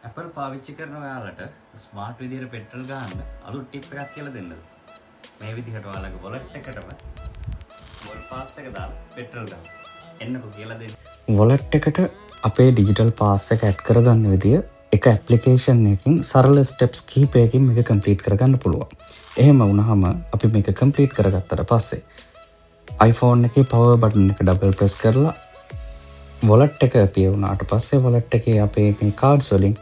Apple පාවිච්චි කරන ඔයාලට ස්මාර්ට් විදිහට පෙට්‍රල් ගහන්න අලුත් ටිප් එකක් කියලා දෙන්නද? මේ විදිහට ඔයාලගේ wallet එකටම වොල් පාස් එක දාලා පෙට්‍රල් ගන්න. එන්නකෝ කියලා දෙන්න. wallet එකට අපේ digital pass එක add කරගන්න විදිය එක application එකකින් සරල steps කිහිපයකින් මේක complete කරගන්න පුළුවන්. එහෙම වුණාම අපි මේක complete කරගත්තට පස්සේ iPhone එකේ power button එක double press කරලා wallet එක appear වුණාට පස්සේ wallet එකේ අපේ මේ cards වලින්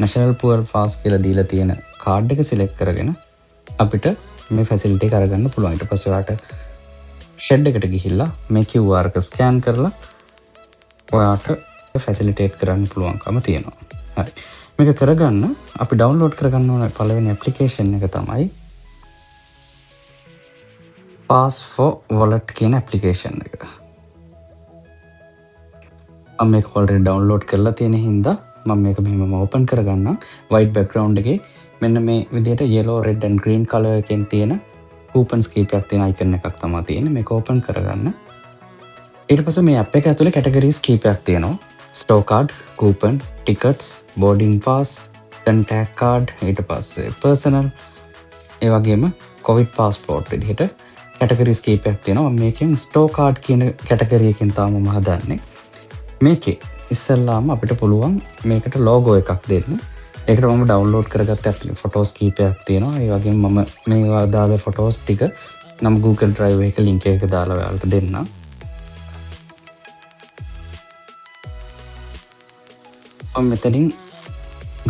National Fuel Pass කියලා දීලා තියෙන card එක select කරගෙන අපිට මේ facility එක අරගන්න පුළුවන්. ඊට පස්සේ ඔයාලට shed එකට ගිහිල්ලා මේ QR එක scan කරලා ඔයාලට facilitate කරන්න පුළුවන්කම තියෙනවා. හරි. මේක කරගන්න අපි download කරගන්න ඕන පළවෙනි application එක තමයි Pass for Wallet කියන application එක. මම මේක already download කරලා තියෙන හින්දා මම මේක මෙහෙම open කරගන්නම්. white background එකේ මෙන්න මේ විදිහට yellow red and green color එකෙන් තියෙන coupons කීපයක් තියෙන icon එකක් තමයි තියෙන්නේ. මේක open කරගන්න. ඊට පස්සේ මේ app එක ඇතුලේ categories කීපයක් තියෙනවා. store card, coupon, tickets, boarding pass, contact card, ඊට පස්සේ personal, ඒ වගේම covid passport විදිහට categories කීපයක් තියෙනවා. මම මේකෙන් store card කියන category එකෙන් තමයි මම හදන්නේ. මේකේ ඉස්සෙල්ලාම අපිට පුළුවන් මේකට logo එකක් දෙන්න. ඒකට මම download කරගත්ත photos කීපයක් තියෙනවා. ඒ වගේම මම මේවා දාලා photos ටික නම් Google Drive එකක link එක දාලා ඔයාලට දෙන්නම්. මම මෙතනින්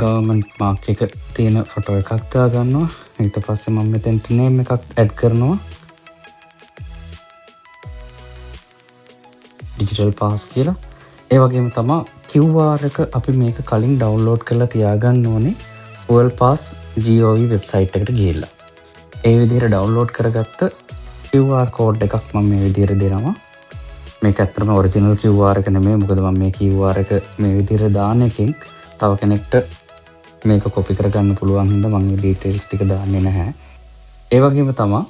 government mark එක තියෙන photo එකක් දාගන්නවා. ඊට පස්සේ මම මෙතෙන්ට name එකක් add කරනවා. digital pass කියලා. ඒ වගේම තමයි QR එක අපි මේක කලින් download කරලා තියාගන්න ඕනේ Fuel Pass GOV website එකට ගිහිල්ලා. ඒ විදිහට download කරගත්ත QR code එකක් මම මේ විදිහට දෙනවා. මේක ඇත්තටම original QR එක නෙමෙයි. මොකද මම මේ QR එක මේ විදිහට දාන එකෙන් තව කෙනෙක්ට මේක copy කරගන්න පුළුවන් හින්දා මම මේ details ටික දාන්නේ නැහැ. ඒ වගේම තමයි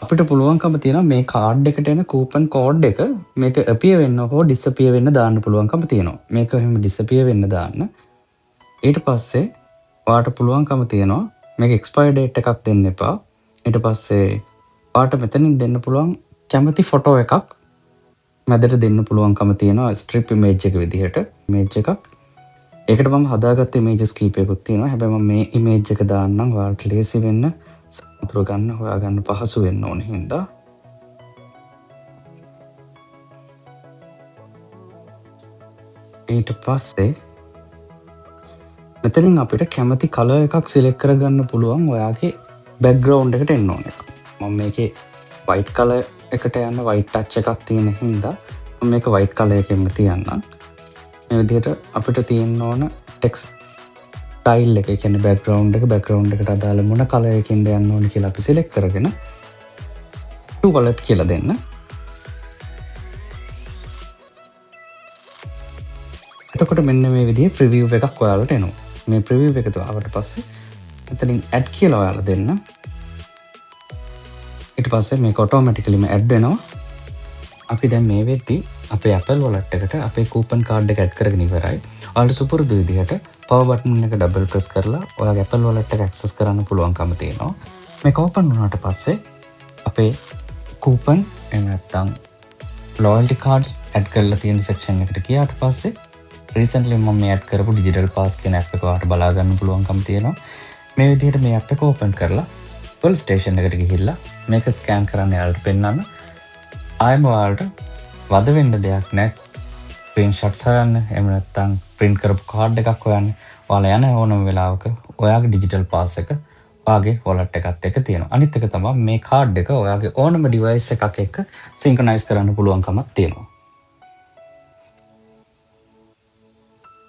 අපිට පුළුවන්කම තියෙනවා මේ කාඩ් එකට එන coupon code එක මේක appear වෙන්න හෝ disappear වෙන්න දාන්න පුළුවන්කම තියෙනවා. මේක එහෙම disappear වෙන්න දාන්න. ඊට පස්සේ ඔයාලට පුළුවන්කම තියෙනවා මේක expire date එකක් දෙන්න එපා. ඊට පස්සේ ඔයාලට මෙතනින් දෙන්න පුළුවන් කැමති photo එකක් මැදට දෙන්න පුළුවන්කම තියෙනවා strip image එක විදිහට. image එකක්. ඒකට මම හදාගත්ත images කීපයකුත් තියෙනවා. හැබැයි මම මේ image එක දාන්නම් ඔයාලට ලේසි වෙන්න. සතුරු ගන්න හොයාගන්න පහසු වෙන්න ඕන හින්දා ඊට පස්සේ මෙතනින් අපිට කැමති කලර් එකක් සිලෙක්ට් කරගන්න පුළුවන් ඔයාගේ බෑග්ග්‍රවුන්ඩ් එකට එන්න ඕන එක. මම මේකේ white color එකට යන white touch එකක් තියෙන හින්දා මම මේක white color එකෙන්ම තියන්නම්. මේ විදිහට අපිට තියෙන්න ඕන text style එක කියන්නේ background එකට අදාළ මොන color එකකින්ද යන්න ඕනේ කියලා අපි select කරගෙන to wallet කියලා දෙන්න. එතකොට මෙන්න මේ විදිහේ preview එකක් ඔයාලට එනවා. මේ preview එක ආවට පස්සේ මෙතනින් add කියලා ඔයාලා දෙන්න. ඊට පස්සේ මේක automatically add වෙනවා. අපි දැන් මේ වෙද්දී අපේ Apple wallet එකට අපේ coupon card එක add කරගෙන ඉවරයි. ඔයාලට සුපුරුදු විදිහට power button එක double press කරලා ඔයාගේ Apple wallet එක access කරන්න පුළුවන්කම තියෙනවා. මේක open වුණාට පස්සේ අපේ coupon එහෙම නැත්නම් loyalty cards add කරලා තියෙන section එකට ගියාට පස්සේ recently මම මේ add කරපු digital pass කියන app එක ඔයාලට බලා ගන්න පුළුවන්කම තියෙනවා. මේ විදිහට මේ app එක open කරලා full station එකට ගිහිල්ලා මේක scan කරන්න යාලට පෙන්නන්න. ආයෙම ඔයාලට වද වෙන්න දෙයක් නැහැ. screenshots හොයන්න එහෙම නැත්නම් print කරපු card එකක් හොයන්න. ඔයාලා යන ඕනම වෙලාවක ඔයාගේ digital pass එක ඔයාගේ wallet එකත් එක්ක තියෙනවා. අනිත් එක තමයි මේ card එක ඔයාගේ ඕනම device එකක් එක්ක synchronize කරන්න පුළුවන්කමක් තියෙනවා.